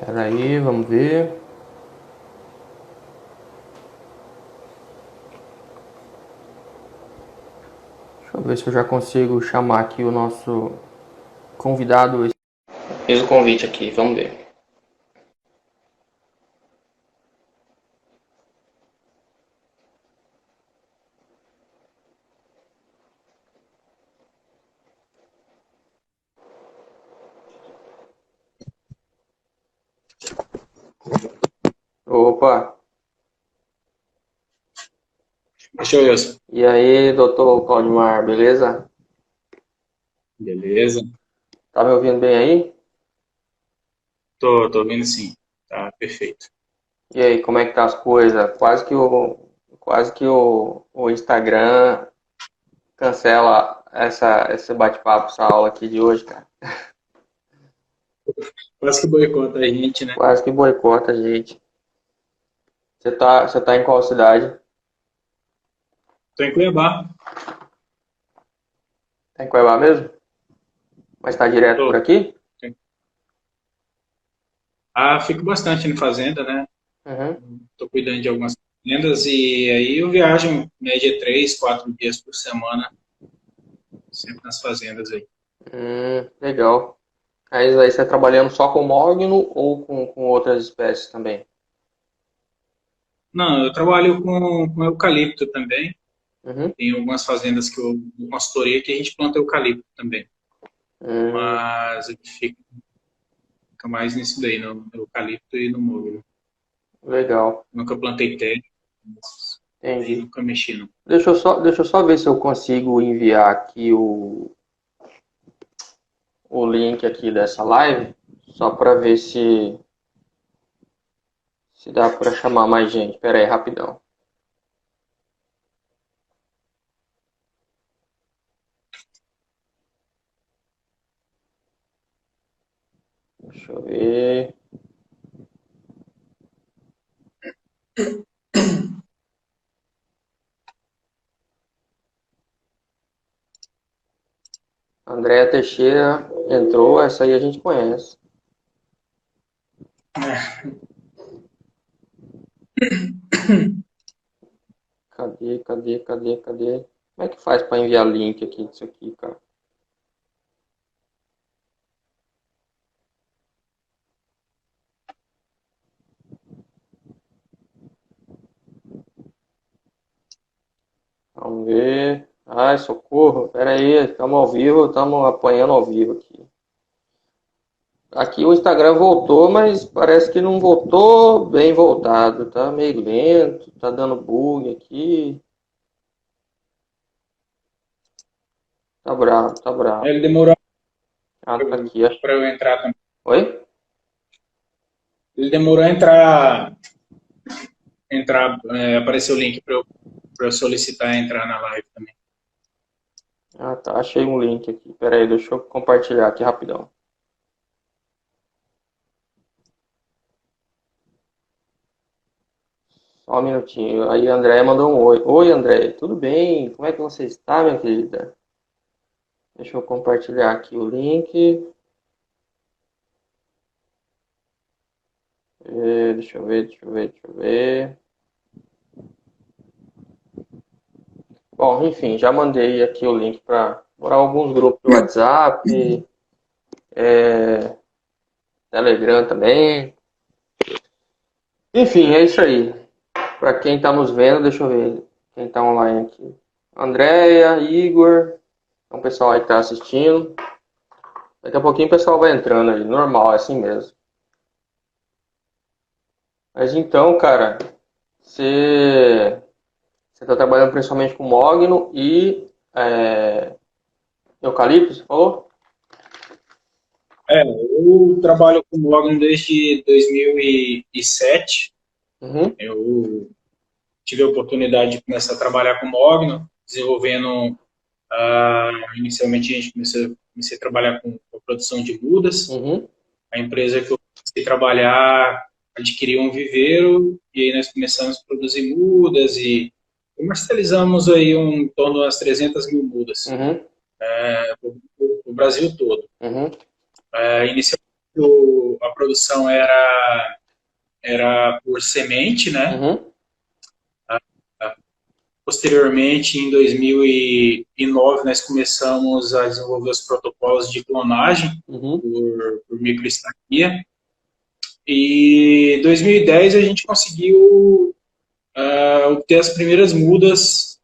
Pera aí, vamos ver. Deixa eu ver se eu já consigo chamar aqui o nosso convidado. Fiz o convite aqui, vamos ver. Opa! Deixa eu ver. E aí, doutor Claudimar, beleza? Beleza. Tá me ouvindo bem aí? Tô ouvindo sim. Tá perfeito. E aí, como é que tá as coisas? Quase que o Instagram cancela esse bate-papo, essa aula aqui de hoje, cara. Quase que boicota a gente, né? Quase que boicota a gente. Você tá em qual cidade? Tô em Cuiabá. Tá em Cuiabá mesmo? Mas tá direto por Tô. aqui? Fico bastante em fazenda, né? Uhum. Tô cuidando de algumas fazendas e aí eu viajo em média 3, 4 dias por semana, sempre nas fazendas aí. Legal. Aí você tá trabalhando só com mogno ou com outras espécies também? Não, eu trabalho com eucalipto também. Uhum. Tem algumas fazendas que eu consultoria que a gente planta eucalipto também. Hum, Mas a gente fica mais nisso daí, no eucalipto e no mogno. legal. Nunca plantei terra, mas aí Entendi. nunca mexi não. Deixa eu só ver se eu consigo enviar aqui o link aqui dessa live, só para ver se dá para chamar mais gente. Pera aí, rapidão. Deixa eu ver. Andréa Teixeira entrou, essa aí a gente conhece. Cadê? Como é que faz para enviar link aqui disso aqui, cara? Vamos ver. Ai, socorro. Pera aí, estamos ao vivo, estamos apanhando ao vivo aqui. Aqui o Instagram voltou, mas parece que não voltou bem voltado. Tá meio lento, tá dando bug aqui. Tá bravo, tá bravo. Ele demorou Ah, tá aqui, acho. para eu entrar também. Oi? Ele demorou a entrar, apareceu o link para eu solicitar entrar na live também. Ah, tá. Achei um link aqui. Pera aí, deixa eu compartilhar aqui rapidão. Só um minutinho. Aí a Andréia mandou um oi. Oi, Andréia. Tudo bem? Como é que você está, minha querida? Deixa eu compartilhar aqui o link. Deixa eu ver. Bom, enfim, já mandei aqui o link para alguns grupos do WhatsApp, Telegram também. Enfim, é isso aí. Para quem está nos vendo, deixa eu ver quem está online aqui. Andréia, Igor, é um pessoal aí que está assistindo. Daqui a pouquinho o pessoal vai entrando aí, normal, é assim mesmo. Mas então, cara, você está trabalhando principalmente com mogno e eucalipto, você falou? Eu trabalho com blogging desde 2007. Uhum, Eu tive a oportunidade de começar a trabalhar com Mogno, desenvolvendo, inicialmente a gente comecei a trabalhar com a produção de mudas. uhum, A empresa que eu comecei a trabalhar adquiriu um viveiro e aí nós começamos a produzir mudas e comercializamos aí em torno das 300 mil mudas, uhum, o Brasil todo. uhum. Inicialmente, produção era por semente, né? Uhum. Posteriormente, em 2009, nós começamos a desenvolver os protocolos de clonagem Uhum. por microestaquia. E em 2010 a gente conseguiu obter as primeiras mudas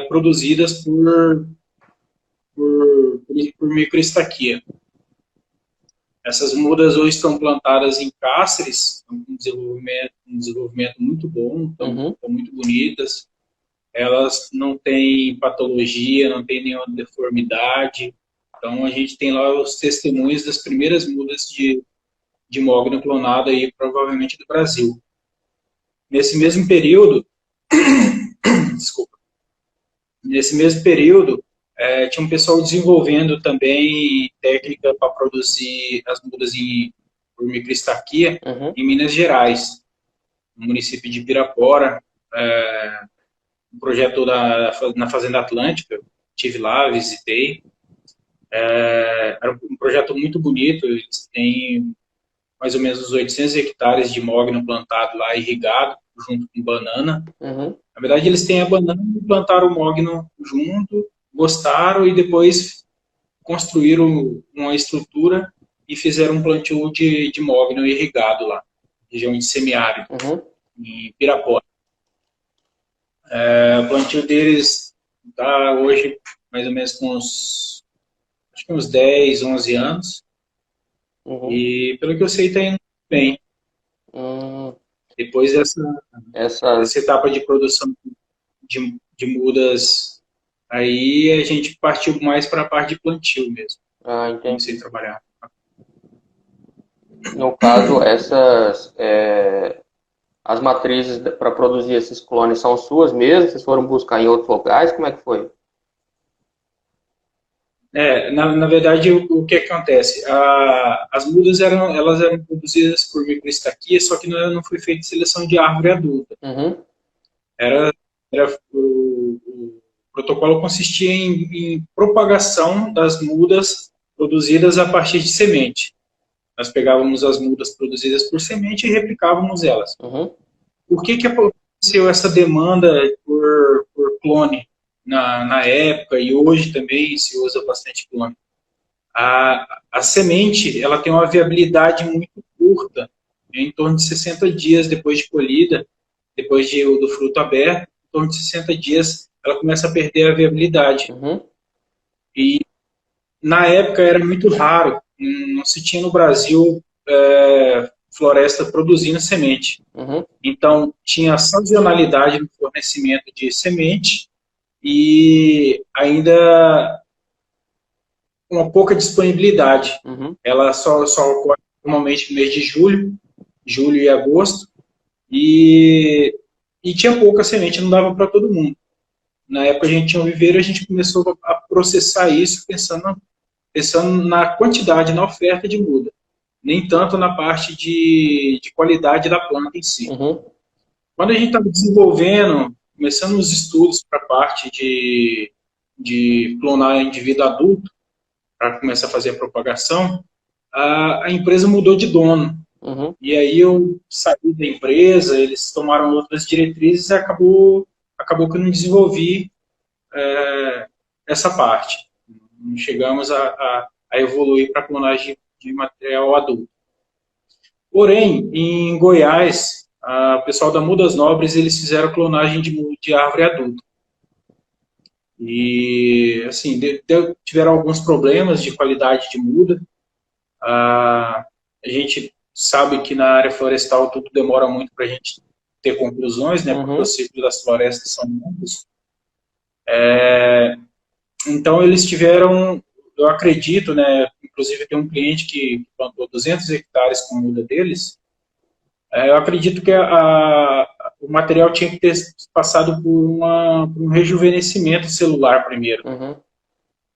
produzidas por microestaquia. Essas mudas hoje estão plantadas em Cáceres, com um desenvolvimento muito bom, estão muito bonitas. Elas não têm patologia, não têm nenhuma deformidade. Então a gente tem lá os testemunhos das primeiras mudas de mogno clonado aí, provavelmente do Brasil. Nesse mesmo período, desculpa, nesse mesmo período, tinha um pessoal desenvolvendo também técnica para produzir as mudas por microestaquia em Minas Gerais, no município de Pirapora, um projeto na Fazenda Atlântica, estive lá, visitei. Era um projeto muito bonito, eles têm mais ou menos uns 800 hectares de mogno plantado lá, irrigado, junto com banana. Na verdade, eles têm a banana e plantaram o mogno junto, gostaram e depois construíram uma estrutura e fizeram um plantio de mogno irrigado lá, região de semiárido, em Pirapora. O plantio deles está hoje mais ou menos com acho que uns 10, 11 anos. E pelo que eu sei, está indo bem. Depois dessa etapa de produção de mudas, aí a gente partiu mais para a parte de plantio mesmo. Entendi. Comecei a trabalhar. No caso, as matrizes para produzir esses clones são suas mesmo? Vocês foram buscar em outros locais? Como é que foi? Na verdade, o que acontece? As mudas elas eram produzidas por microestaquia, só que não foi feita seleção de árvore adulta. O protocolo consistia em propagação das mudas produzidas a partir de semente. Nós pegávamos as mudas produzidas por semente e replicávamos elas. Por que aconteceu essa demanda por clone na época, e hoje também se usa bastante clone? A semente ela tem uma viabilidade muito curta, em torno de 60 dias depois de colhida, depois do fruto aberto, em torno de 60 dias ela começa a perder a viabilidade. E na época era muito raro, não se tinha no Brasil floresta produzindo semente. Então tinha sazonalidade no fornecimento de semente e ainda uma pouca disponibilidade. Ela só ocorre normalmente no mês de julho e agosto, e tinha pouca semente, não dava para todo mundo. Na época a gente tinha um viveiro, a gente começou a processar isso pensando na quantidade, na oferta de muda, nem tanto na parte de qualidade da planta em si. Quando a gente estava desenvolvendo, começando os estudos para a parte de clonar indivíduo adulto, para começar a fazer a propagação, a empresa mudou de dono. E aí eu saí da empresa, eles tomaram outras diretrizes e acabou que eu não desenvolvi essa parte. Não chegamos a evoluir para a clonagem de material adulto. Porém, em Goiás, o pessoal da Mudas Nobres, eles fizeram clonagem de árvore adulta. E, assim, tiveram alguns problemas de qualidade de muda. A gente sabe que na área florestal tudo demora muito para a gente ter conclusões, né? Porque os ciclos das florestas são longos. Então, eles tiveram, eu acredito, né? Inclusive tem um cliente que plantou 200 hectares com muda deles. Eu acredito que o material tinha que ter passado por um rejuvenescimento celular primeiro. O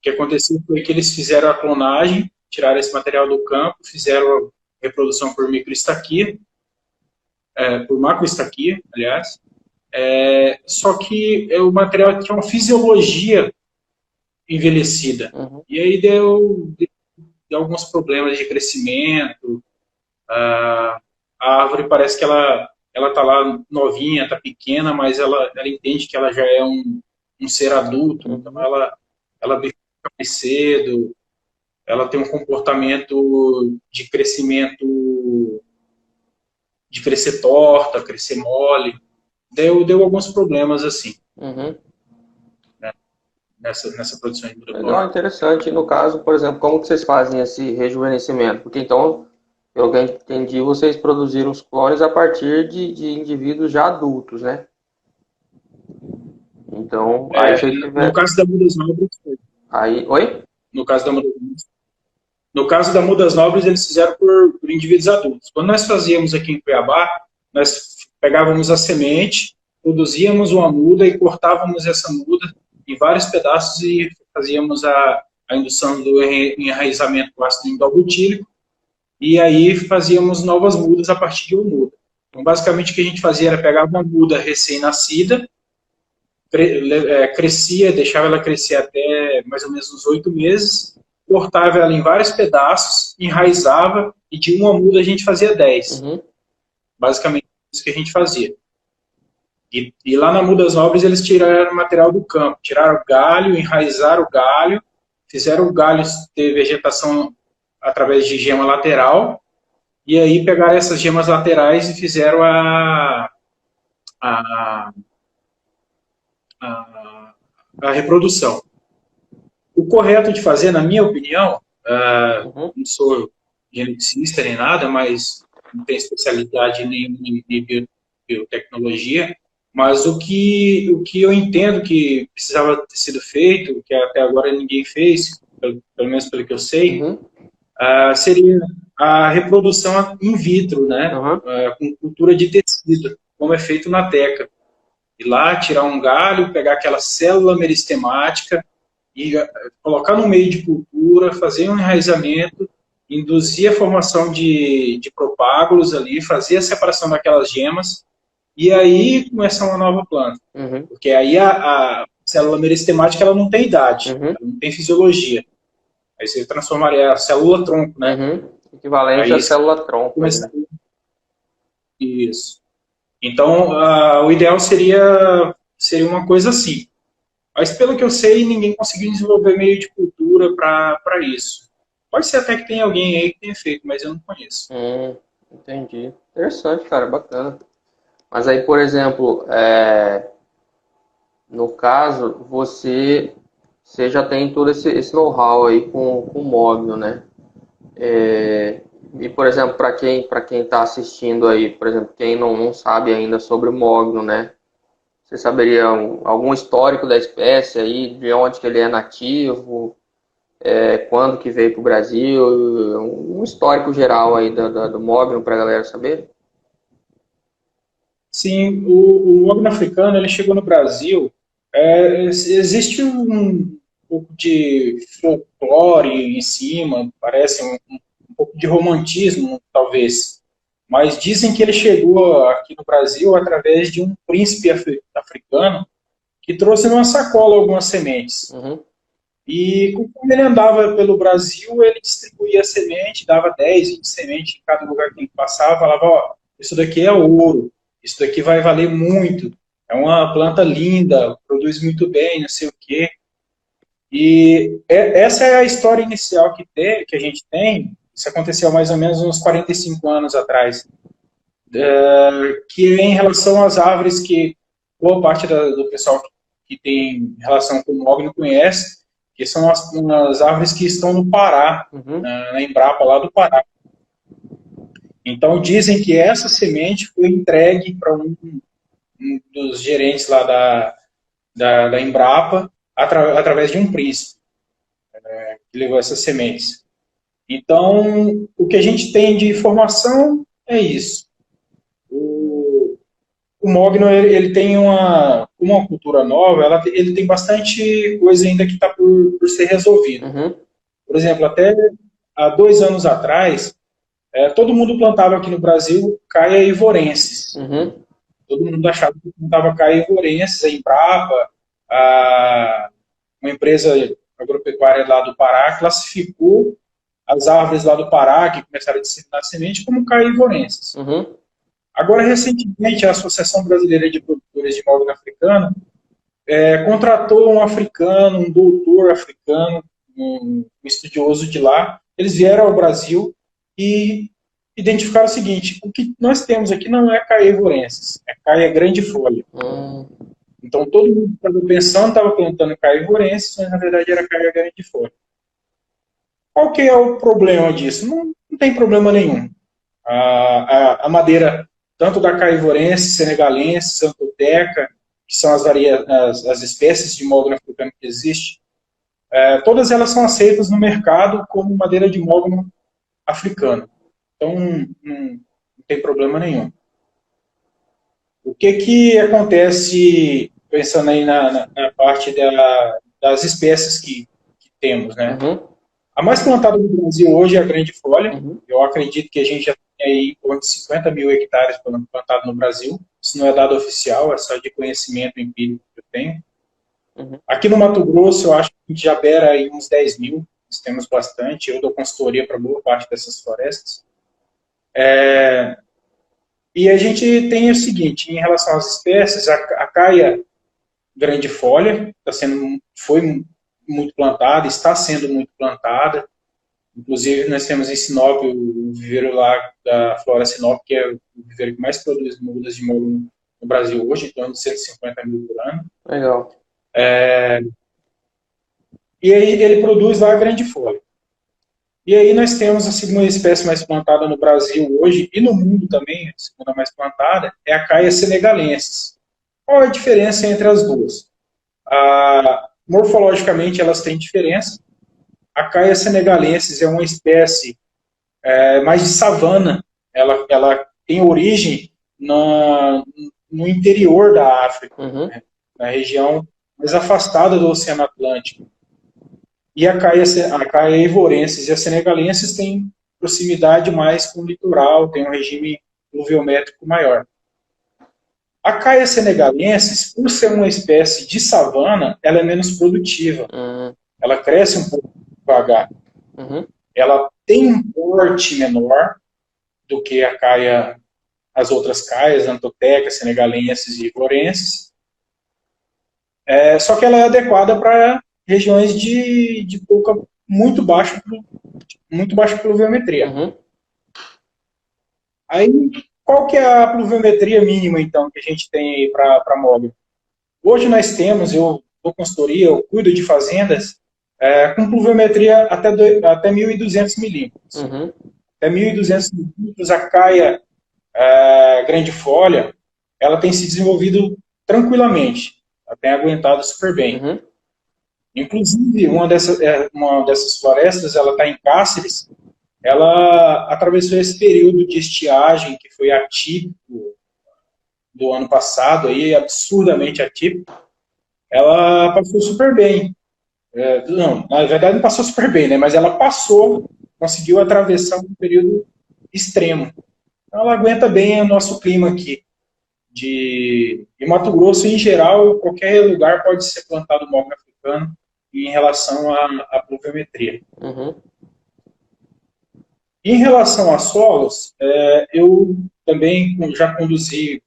que aconteceu foi que eles fizeram a clonagem, tiraram esse material do campo, fizeram a reprodução por microestaquia, por macroestaquia, aliás. Só que o material tinha uma fisiologia envelhecida. E aí deu alguns problemas de crescimento, A árvore parece que ela tá lá novinha, tá pequena, mas ela entende que ela já é um ser adulto, então Uhum. ela bifurca mais cedo, ela tem um comportamento de crescimento, de crescer torta, crescer mole. Deu alguns problemas assim, Uhum. né, nessa produção de muda Legal, clonal. interessante. No caso, por exemplo, como que vocês fazem esse rejuvenescimento? Porque então, pelo que eu entendi, vocês produziram os clones a partir de indivíduos já adultos, né? Então, aí É, vocês no tiveram. caso da Mudas Nobres, Aí. Oi? no caso da Mudas Nobres, no caso da Mudas Nobres, eles fizeram por indivíduos adultos. Quando nós fazíamos aqui em Cuiabá, nós pegávamos a semente, produzíamos uma muda e cortávamos essa muda em vários pedaços e fazíamos a indução do enraizamento do ácido indolbutílico e aí fazíamos novas mudas a partir de uma muda. Então, basicamente, o que a gente fazia era pegar uma muda recém-nascida, crescia, deixava ela crescer até mais ou menos uns 8 meses, cortava ela em vários pedaços, enraizava e de uma muda a gente fazia 10. Uhum. Basicamente isso que a gente fazia. E lá na Mudas Nobres eles tiraram o material do campo, tiraram o galho, enraizaram o galho, fizeram o galho ter vegetação através de gema lateral, e aí pegaram essas gemas laterais e fizeram a, a, a reprodução. O correto de fazer, na minha opinião, Uhum. não sou geneticista nem nada, mas não tenho especialidade nenhuma em biotecnologia, mas o que eu entendo que precisava ter sido feito, que até agora ninguém fez, pelo menos pelo que eu sei, Uhum. seria a reprodução in vitro, né? Uhum. Com cultura de tecido, como é feito na teca. Ir lá, tirar um galho, pegar aquela célula meristemática e colocar no meio de cultura, fazer um enraizamento, induzir a formação de propágulos ali, fazer a separação daquelas gemas e aí começar uma nova planta. Uhum. Porque aí a célula meristemática ela não tem idade, Uhum. ela não tem fisiologia. Aí você transformaria a célula tronco, né? Uhum. Equivalente à Aí você célula-tronco aí, começa né? isso. Então, o ideal seria uma coisa assim. Mas, pelo que eu sei, ninguém conseguiu desenvolver meio de cultura para isso. Pode ser até que tenha alguém aí que tenha feito, mas eu não conheço. Entendi. Interessante, cara, bacana. Mas aí, por exemplo, no caso, você já tem todo esse know-how aí com o Mogno, né? E, por exemplo, para quem está assistindo aí, por exemplo, quem não sabe ainda sobre o Mogno, né? Você saberia algum histórico da espécie aí, de onde que ele é nativo, quando que veio para o Brasil, um histórico geral aí do Mogno para a galera saber? Sim, o ogro africano ele chegou no Brasil. Existe um pouco de folclore em cima, parece um pouco de romantismo, talvez. Mas dizem que ele chegou aqui no Brasil através de um príncipe africano que trouxe numa sacola algumas sementes. Uhum. E conforme ele andava pelo Brasil, ele distribuía semente, dava 10, 20 sementes em cada lugar que ele passava, falava, ó, isso daqui é ouro, isso daqui vai valer muito, é uma planta linda, produz muito bem, não sei o quê. E essa é a história inicial que a gente tem, isso aconteceu mais ou menos uns 45 anos atrás, que é em relação às árvores que boa parte do pessoal que tem relação com o mogno conhece, que são umas árvores que estão no Pará, Uhum. na Embrapa, lá do Pará. Então, dizem que essa semente foi entregue para um dos gerentes lá da Embrapa, através de um príncipe, que levou essas sementes. Então, o que a gente tem de informação é isso. O Mogno ele tem uma cultura nova, ele tem bastante coisa ainda que está por ser resolvido. Uhum. Por exemplo, até há 2 anos atrás, todo mundo plantava aqui no Brasil caia ivorensis. Uhum. Todo mundo achava que plantava caia ivorensis, a Embrapa, uma empresa agropecuária lá do Pará, classificou as árvores lá do Pará, que começaram a disseminar semente, como caivorenses. Uhum. Agora, recentemente, a Associação Brasileira de Produtores de Mogno Africano contratou um africano, um doutor africano, um estudioso de lá. Eles vieram ao Brasil e identificaram o seguinte: o que nós temos aqui não é caivorenses, é caia grande folha. Então, todo mundo estava pensando, estava plantando caivorenses, mas na verdade era caia grande folha. Qual que é o problema disso? Não tem problema nenhum. A madeira, tanto da caivorense, senegalense, santoteca, que são as espécies de mogno africano que existem, todas elas são aceitas no mercado como madeira de mogno africano. Então, não tem problema nenhum. O que acontece, pensando aí na parte das espécies que temos, né? Uhum. A mais plantada no Brasil hoje é a grande folha. Uhum. Eu acredito que a gente já tem aí em torno de 50 mil hectares plantados no Brasil. Isso não é dado oficial, é só de conhecimento empírico que eu tenho. Uhum. Aqui no Mato Grosso, eu acho que a gente já beira aí uns 10 mil. Nós temos bastante. Eu dou consultoria para boa parte dessas florestas. E a gente tem o seguinte, em relação às espécies, a caia grande folha foi muito plantada, está sendo muito plantada. Inclusive, nós temos em Sinop o viveiro lá da Flora Sinop, que é o viveiro que mais produz mudas de mogno no Brasil hoje, em torno de 150 mil por ano. Legal. E aí ele produz lá a grande folha. E aí nós temos a segunda espécie mais plantada no Brasil hoje, e no mundo também, a segunda mais plantada, é a caia senegalensis. Qual é a diferença entre as duas? Morfologicamente, elas têm diferença. A caia senegalensis é uma espécie mais de savana. Ela tem origem no interior da África, Uhum. né, na região mais afastada do Oceano Atlântico. E a caia ivorensis e a senegalensis têm proximidade mais com o litoral, tem um regime pluviométrico maior. A caia senegalensis, por ser uma espécie de savana, ela é menos produtiva. Ela cresce um pouco devagar. Uhum. Ela tem um porte menor do que as outras caias, antotecas, senegalenses e ivorenses. Só que ela é adequada para regiões de muito baixa pluviometria. Uhum. Aí, qual que é a pluviometria mínima, então, que a gente tem aí para mogno? Hoje nós temos, eu dou consultoria, eu cuido de fazendas com pluviometria até 1.200 milímetros. Uhum. Até 1.200 milímetros, a caia grande folha, ela tem se desenvolvido tranquilamente, ela tem aguentado super bem. Uhum. Inclusive, uma dessas florestas, ela está em Cáceres, ela atravessou esse período de estiagem que foi atípico do ano passado, aí, absurdamente atípico. Ela passou super bem. Não, na verdade não passou super bem, né? Mas ela conseguiu atravessar um período extremo. Então ela aguenta bem o nosso clima aqui. De Mato Grosso, em geral, qualquer lugar pode ser plantado mogno africano em relação à pluviometria. Uhum. Em relação a solos, eu também já conduzi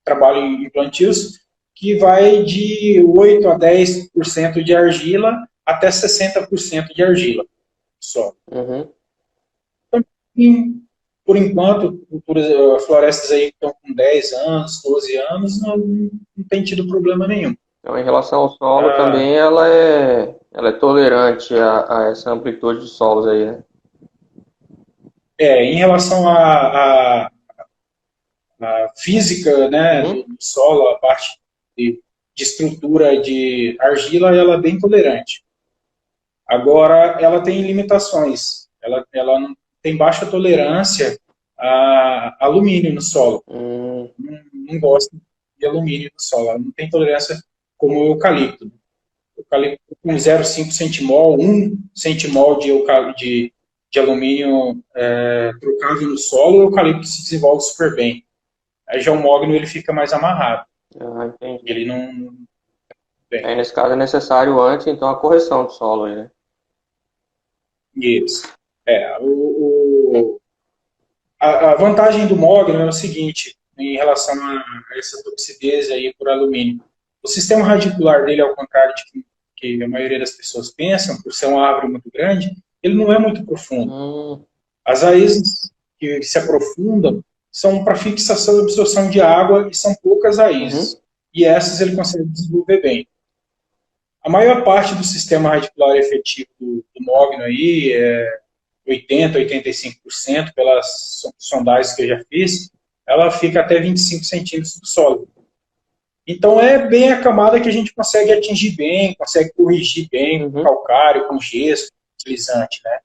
trabalho em plantios que vai de 8 a 10% de argila até 60% de argila só. Uhum. Então, por enquanto, florestas aí que estão com 10 anos, 12 anos, não tem tido problema nenhum. Então, em relação ao solo, também ela é tolerante a essa amplitude de solos aí, né? Em relação à física, né, Uhum. do solo, a parte de estrutura de argila, ela é bem tolerante. Agora, ela tem limitações. Ela não tem baixa tolerância a alumínio no solo. Não gosta de alumínio no solo. Ela não tem tolerância como o eucalipto. O eucalipto com 0,5 centimol, 1 centimol de alumínio trocável no solo, o eucalipto se desenvolve super bem. Aí já o mogno ele fica mais amarrado. Entendi. Ele não... Aí, nesse caso, é necessário antes, então, a correção do solo aí, né? Isso. A vantagem do mogno é o seguinte, em relação a essa toxidez aí por alumínio. O sistema radicular dele, ao contrário de que a maioria das pessoas pensam, por ser uma árvore muito grande, ele não é muito profundo. As raízes que se aprofundam são para fixação e absorção de água e são poucas raízes. E essas ele consegue desenvolver bem. A maior parte do sistema radicular efetivo do mogno aí, 80%, 85%, pelas sondagens que eu já fiz, ela fica até 25 centímetros do solo. Então é bem a camada que a gente consegue atingir bem, consegue corrigir bem com calcário, com gesso, utilizante, né?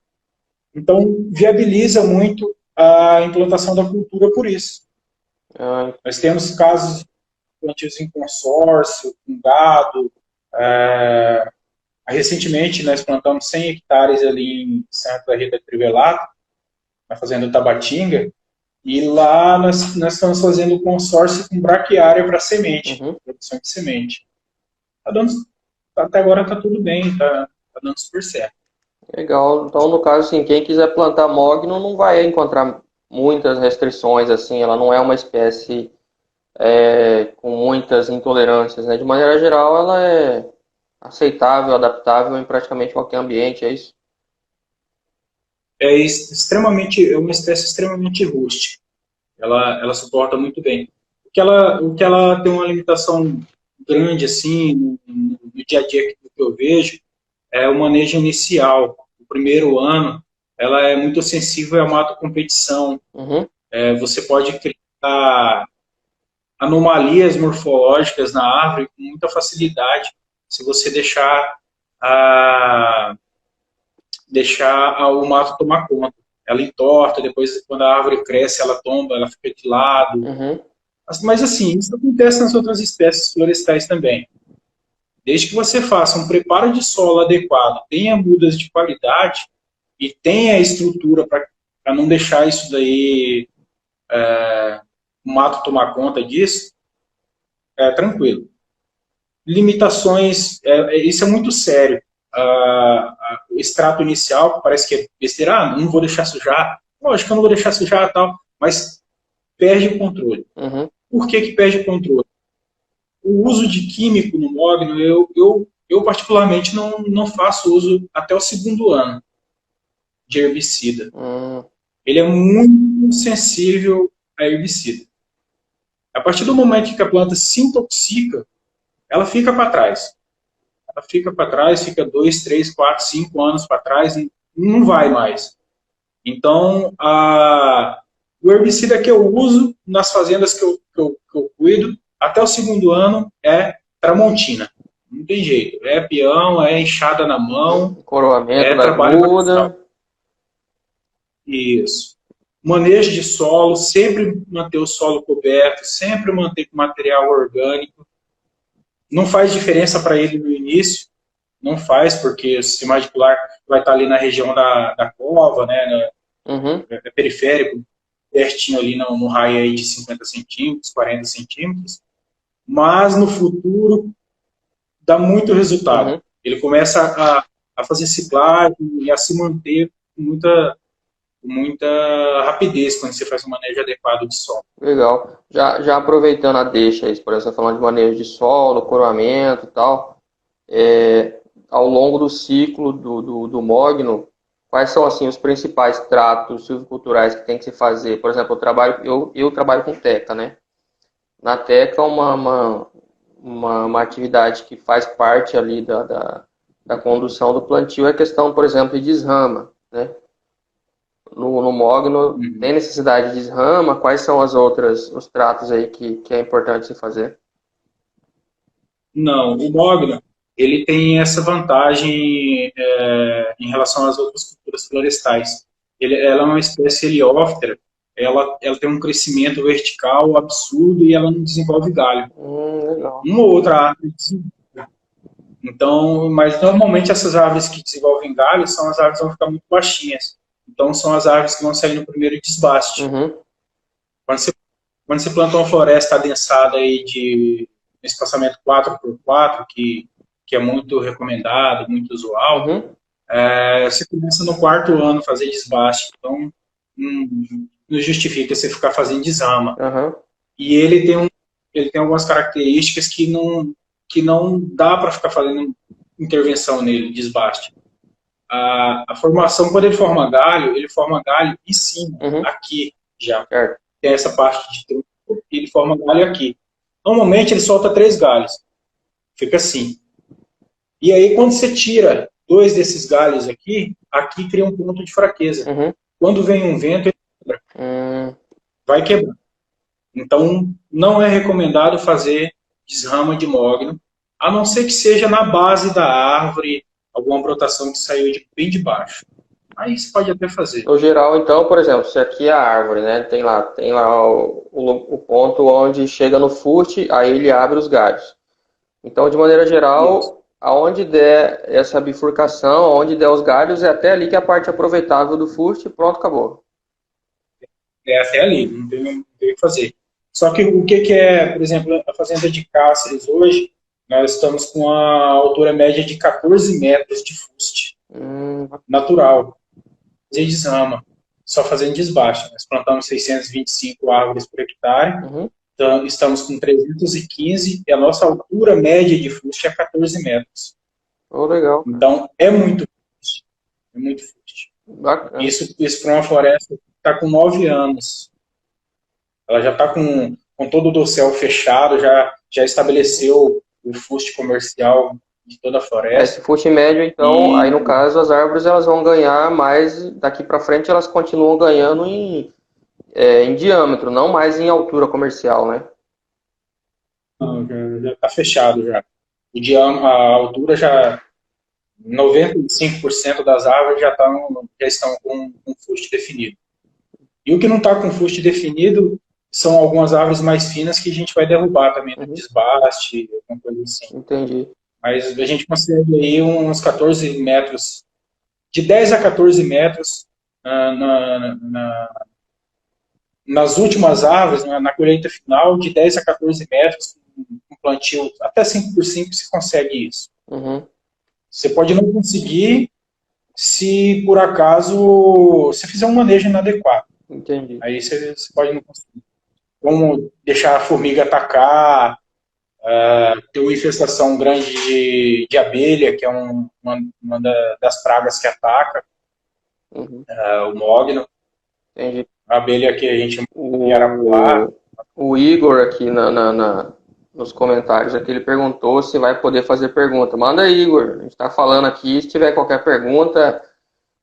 Então viabiliza muito a implantação da cultura por isso. Nós temos casos de plantios em consórcio, com gado. Recentemente nós plantamos 100 hectares ali em Santa Rita de Trivelato, na fazenda Tabatinga, e lá nós estamos fazendo consórcio com braquiária para semente, produção de semente. Até agora está tudo bem, está dando super certo. Legal. Então, no caso, assim, quem quiser plantar mogno não vai encontrar muitas restrições, assim, ela não é uma espécie com muitas intolerâncias, né? De maneira geral, ela é aceitável, adaptável em praticamente qualquer ambiente, é isso? É uma espécie extremamente rústica. Ela suporta muito bem. O que ela tem uma limitação grande, assim, no dia a dia que eu vejo, é o manejo inicial. O primeiro ano, ela é muito sensível à mato competição. Você pode criar anomalias morfológicas na árvore com muita facilidade, se você deixar o mato tomar conta. Ela entorta, depois quando a árvore cresce, ela tomba, ela fica de lado. Mas assim, isso acontece nas outras espécies florestais também. Desde que você faça um preparo de solo adequado, tenha mudas de qualidade e tenha estrutura para não deixar isso daí, o mato tomar conta disso, tranquilo. Limitações, isso é muito sério. O extrato inicial, parece que é besteira, não vou deixar sujar. Lógico que eu não vou deixar sujar e tal, mas perde o controle. Por que perde o controle? O uso de químico no mogno, eu particularmente não faço uso até o segundo ano de herbicida. Ele é muito sensível a herbicida. A partir do momento que a planta se intoxica, ela fica para trás. Ela fica para trás, fica 2, 3, 4, 5 anos para trás, e não vai mais. Então, o herbicida que eu uso nas fazendas que eu cuido, até o segundo ano, é Tramontina. Não tem jeito. É peão, é enxada na mão. Coroamento da muda. Isso. Manejo de solo, sempre manter o solo coberto, sempre manter com material orgânico. Não faz diferença para ele no início, não faz, porque o sistema radicular vai estar ali na região da cova, né, é periférico, pertinho ali no raio aí de 50 centímetros, 40 centímetros, mas no futuro dá muito resultado. Ele começa a fazer ciclagem e a se manter com muita rapidez quando você faz um manejo adequado de solo. Legal. Já aproveitando a deixa aí, por exemplo, falando de manejo de solo, coroamento e tal, ao longo do ciclo do mogno, quais são assim os principais tratos silviculturais que tem que se fazer? Por exemplo, eu trabalho com teca, né? Na teca, uma atividade que faz parte ali da condução do plantio é a questão, por exemplo, de desrama, né? No mogno, tem necessidade de desrama? Quais são os tratos aí que é importante se fazer? Não, o mogno, ele tem essa vantagem em relação às outras culturas florestais. Ela é uma espécie heliófitera, ela tem um crescimento vertical absurdo e ela não desenvolve galho. Legal. Uma ou outra árvore desenvolve. Então, mas normalmente essas árvores que desenvolvem galho são as árvores que vão ficar muito baixinhas. Então, são as árvores que vão sair no primeiro desbaste. Quando você planta uma floresta adensada aí de espaçamento 4x4, que é muito recomendado, muito usual, Você começa no quarto ano a fazer desbaste, então não justifica você ficar fazendo desama. Aham. E ele tem algumas características que não dá para ficar fazendo intervenção nele, desbaste. A formação, quando ele forma galho em cima, Uhum. aqui já. Certo. Tem essa parte de tronco, ele forma galho aqui. Normalmente ele solta 3 galhos, fica assim. E aí quando você tira 2 desses galhos aqui, aqui cria um ponto de fraqueza. Uhum. Quando vem um vento, ele quebra, Hum, vai quebrar. Então não é recomendado fazer desrama de mogno, a não ser que seja na base da árvore, alguma brotação que saiu bem de baixo. Aí você pode até fazer. no geral, então, por exemplo, se aqui é a árvore, né? Tem lá o ponto onde chega no fuste, aí ele abre os galhos. Então, de maneira Isso. geral, aonde der essa bifurcação, aonde der os galhos, é até ali que é a parte aproveitável do fuste, pronto, acabou. É até ali, não tem o que fazer. Só que o que é, por exemplo, a fazenda de Cáceres hoje, nós estamos com a altura média de 14 metros de fuste Hum, natural, de desrama, só fazendo desbaste. Nós plantamos 625 árvores por hectare, uhum. então estamos com 315 e a nossa altura média de fuste é 14 metros. Oh, legal, cara. Então é muito fuste, é muito fuste. Bacana. Isso para uma floresta que está com 9 anos. Ela já está com todo o dossel fechado, já estabeleceu o fuste comercial de toda a Esse floresta. fuste médio, então, aí E no caso, as árvores elas vão ganhar mais, daqui para frente elas continuam ganhando em diâmetro, não mais em altura comercial, né? já está fechado já. A altura já 95% das árvores já estão com fuste definido. E o que não está com fuste definido são algumas árvores mais finas que a gente vai derrubar também no Uhum, desbaste, alguma coisa assim. entendi. Mas a gente consegue aí uns 14 metros, de 10 a 14 metros nas últimas árvores, na colheita final, de 10 a 14 metros, um plantio até 5 por 5 se consegue isso. Uhum, Você pode não conseguir se por acaso você fizer um manejo inadequado. entendi. Aí você pode não conseguir. Como deixar a formiga atacar, ter uma infestação grande de abelha, que é uma das pragas que ataca Uhum, o mogno. entendi. A abelha que a gente chama de arapuá. O, o Igor aqui nos comentários aqui, ele perguntou se vai poder fazer pergunta. Manda aí, Igor. A gente está falando aqui. Se tiver qualquer pergunta,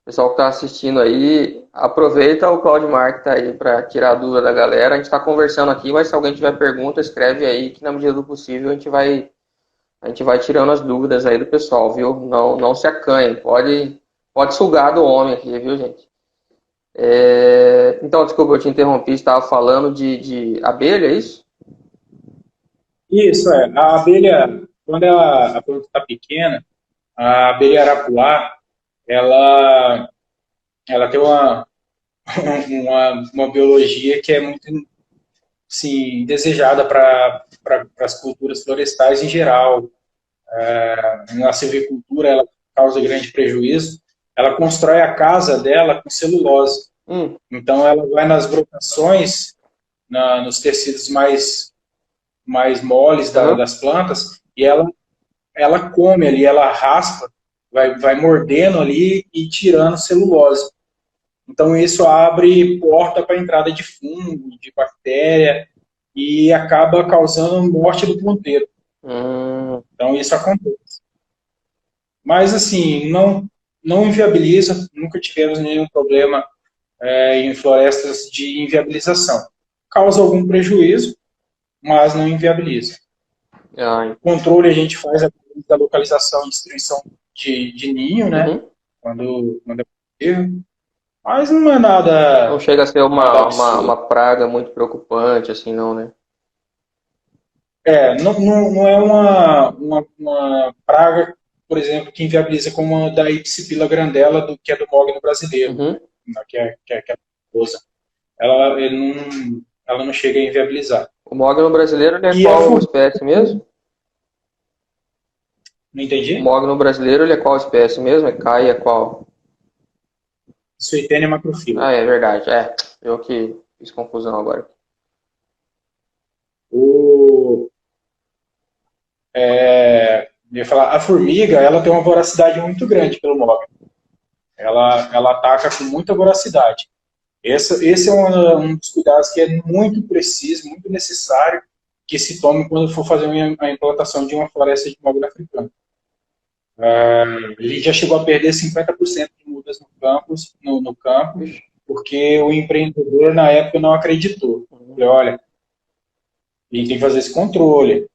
o pessoal que está assistindo aí, aproveita o Claudimar que está aí para tirar a dúvida da galera. A gente está conversando aqui, mas se alguém tiver pergunta, escreve aí que na medida do possível a gente vai tirando as dúvidas aí do pessoal, viu? Não, não se acanhe. Pode sugar do homem aqui, viu, gente? Então, desculpa, eu te interrompi, estava falando de abelha, é isso? Isso, a abelha, quando a planta está pequena, a abelha arapuá, ela, ela tem uma biologia que é muito assim, desejada para as culturas florestais em geral. Na silvicultura, ela causa grande prejuízo. Ela constrói a casa dela com celulose. Hum, Então, ela vai nas brotações, nos tecidos mais moles aham, das plantas, e ela come ali, ela raspa, vai mordendo ali e tirando celulose. Então, isso abre porta para a entrada de fungo, de bactéria, e acaba causando morte do ponteiro. hum, Então, isso acontece. Mas, assim, não inviabiliza, nunca tivemos nenhum problema em florestas de inviabilização. Causa algum prejuízo, mas não inviabiliza. ah, Controle a gente faz a localização e distribuição de ninho, né? uhum. Quando é possível. Mas não é Não chega a ser nada uma absurdo. praga muito preocupante, assim, não, né? Não é uma praga, por exemplo, que inviabiliza como a da Ipsipila grandela, que é do mogno brasileiro, Uhum. né? Que é a famosa. Ela não chega a inviabilizar. O mogno brasileiro, ele é E a qual formiga, espécie mesmo? Não O entendi? mogno brasileiro, ele é qual espécie mesmo? É cai, é qual? Suetênia macrofila. Ah, é verdade. É, eu que fiz confusão agora. O, eu ia falar, a formiga, ela tem uma voracidade muito grande pelo mogno. Ela ataca com muita voracidade. Esse é um dos cuidados que é muito preciso, muito necessário que se tome quando for fazer a implantação de uma floresta de mogno africano. Ele já chegou a perder 50% de mudas no campo, Ixi. porque o empreendedor, na época, não acreditou. Falei, olha, a gente tem que fazer esse controle.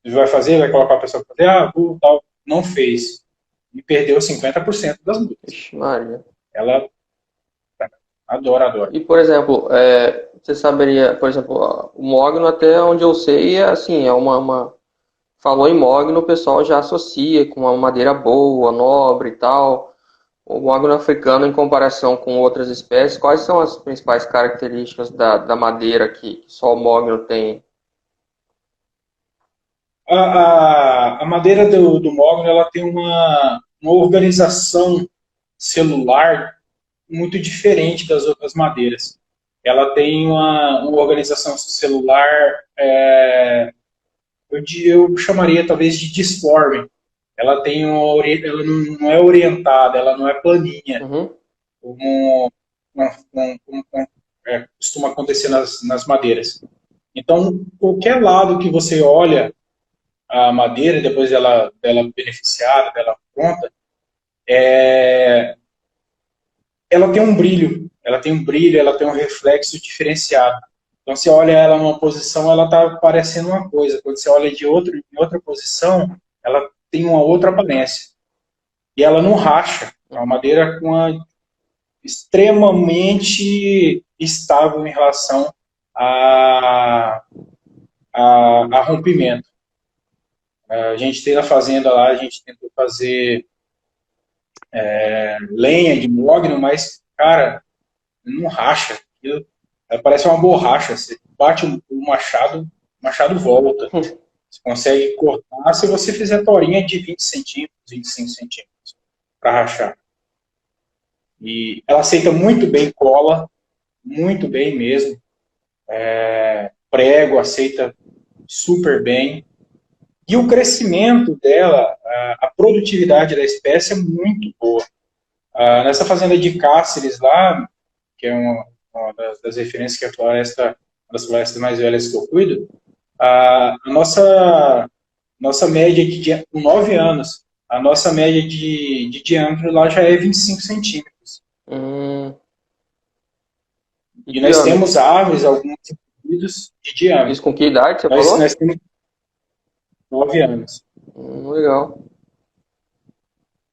Ele vai fazer, vai colocar a pessoa para fazer, tal. Não fez. E perdeu 50% das mudas. Ixi, Maria. Ela adora, adora. E, por exemplo, você saberia, por exemplo, o mogno, até onde eu sei, é assim, falou em mogno, o pessoal já associa com uma madeira boa, nobre e tal. O mogno africano, em comparação com outras espécies, quais são as principais características da madeira que só o mogno tem? A madeira do mogno, ela tem uma organização celular muito diferente das outras madeiras. Ela tem uma organização celular, eu chamaria talvez de disforme. Ela tem ela não é orientada, ela não é planinha, Uhum. como, costuma acontecer nas madeiras. Então, qualquer lado que você olha a madeira, depois dela beneficiada, dela pronta, ela tem um brilho, ela tem um reflexo diferenciado. Então, você olha ela numa posição, ela está parecendo uma coisa. Quando você olha em outra posição, ela tem uma outra aparência. E ela não racha. É uma madeira extremamente estável em relação a rompimento. A gente tem na fazenda lá, a gente tentou fazer lenha de mogno, mas, cara, não racha. Parece uma borracha. Você bate o machado volta. Você consegue cortar se você fizer torinha de 20 centímetros, 25 centímetros, para rachar. E ela aceita muito bem cola, muito bem mesmo. Prego aceita super bem. E o crescimento dela, a produtividade da espécie é muito boa. Nessa fazenda de Cáceres lá, que é uma das referências, que é uma das florestas mais velhas que eu cuido, a nossa média com 9 anos, a nossa média de diâmetro lá já é 25 centímetros. E nós temos árvores, alguns indivíduos de diâmetro. Isso com que idade você falou? Nós temos 9 anos. Legal.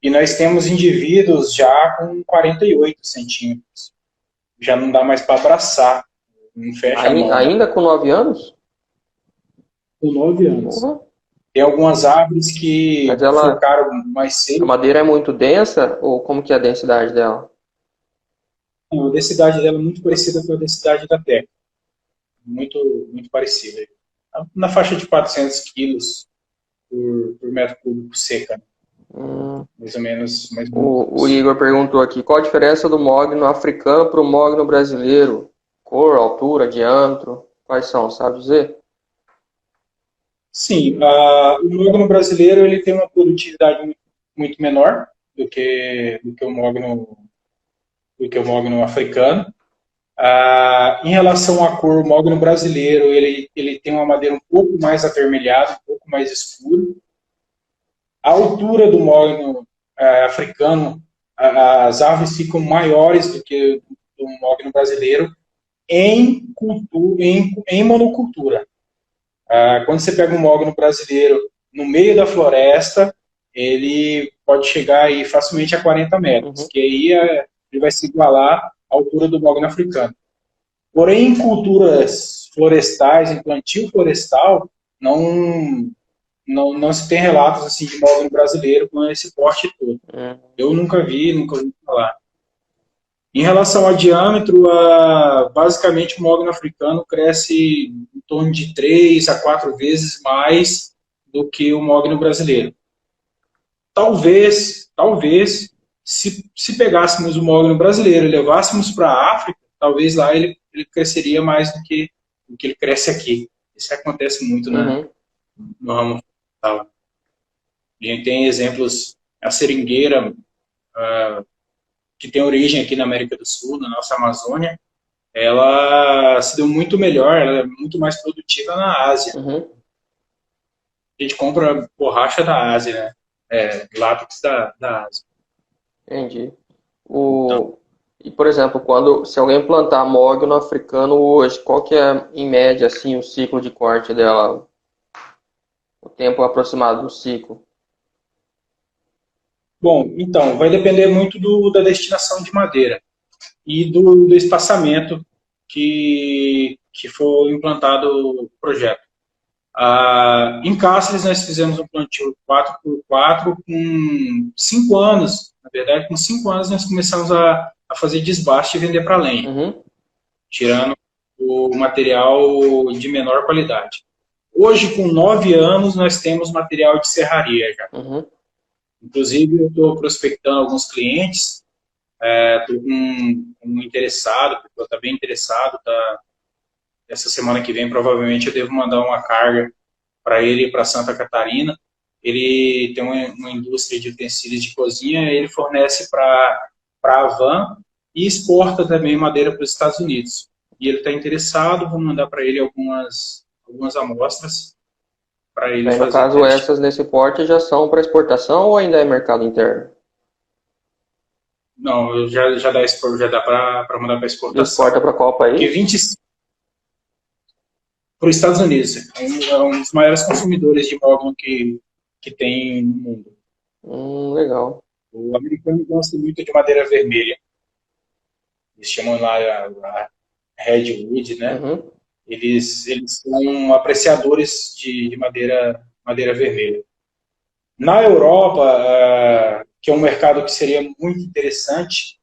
E nós temos indivíduos já com 48 centímetros. Já não dá mais para abraçar. Não fecha a mão. Ainda com 9 anos? Com 9 anos. Uhum. Tem algumas árvores que focaram mais cedo. A madeira é muito densa? Ou como que é a densidade dela? A densidade dela é muito parecida com a densidade da terra. Muito, muito parecida. Na faixa de 400 quilos por metro cúbico seca. Mais ou menos. O Igor perguntou aqui, qual a diferença do mogno africano para o mogno brasileiro? Cor, altura, diâmetro, quais são, sabe dizer? Sim, o mogno brasileiro ele tem uma produtividade muito menor do que o mogno africano. Em relação à cor, o mogno brasileiro ele tem uma madeira um pouco mais avermelhada, um pouco mais escura. A altura do mogno africano, as árvores ficam maiores do que do mogno brasileiro em monocultura. Quando você pega um mogno brasileiro no meio da floresta, ele pode chegar aí facilmente a 40 metros, que aí ele vai se igualar à altura do mogno africano. Porém, em culturas florestais, em plantio florestal, não se tem relatos assim, de mogno brasileiro com esse porte todo. Eu nunca ouvi falar. Em relação ao diâmetro, basicamente o mogno africano cresce em torno de 3 a 4 vezes mais do que o mogno brasileiro. talvez, se pegássemos o mogno brasileiro e levássemos para a África, talvez lá ele cresceria mais do que ele cresce aqui. Isso acontece muito, né, no ramo florestal. A gente tem exemplos, a seringueira, que tem origem aqui na América do Sul, na nossa Amazônia, ela se deu muito melhor, ela é muito mais produtiva na Ásia. A gente compra borracha da Ásia, né? Látex da Ásia. Entendi. E, por exemplo, se alguém plantar mogno africano hoje, qual que é, em média, assim, o ciclo de corte dela? O tempo aproximado do ciclo? Bom, então, vai depender muito da destinação de madeira e do espaçamento que for implantado o projeto. Em Cáceres, nós fizemos um plantio 4x4 com 5 anos. Na verdade, com 5 anos, nós começamos a fazer desbaste e vender para lenha, tirando o material de menor qualidade. Hoje, com 9 anos, nós temos material de serraria já. Inclusive, eu estou prospectando alguns clientes, estou com um interessado, que está bem interessado, essa semana que vem, provavelmente, eu devo mandar uma carga para ele, para Santa Catarina. Ele tem uma indústria de utensílios de cozinha, ele fornece para a Havan e exporta também madeira para os Estados Unidos. E ele está interessado, vou mandar para ele algumas amostras para ele fazer. No caso, essas nesse porte já são para exportação ou ainda é mercado interno? Não, já dá para mandar para exportação. Exporta para qual país? Porque para os Estados Unidos. É um dos maiores consumidores de mogno que tem no mundo. Legal. O americano gosta muito de madeira vermelha. Eles chamam lá a redwood, né? Eles são apreciadores de madeira vermelha. Na Europa, que é um mercado que seria muito interessante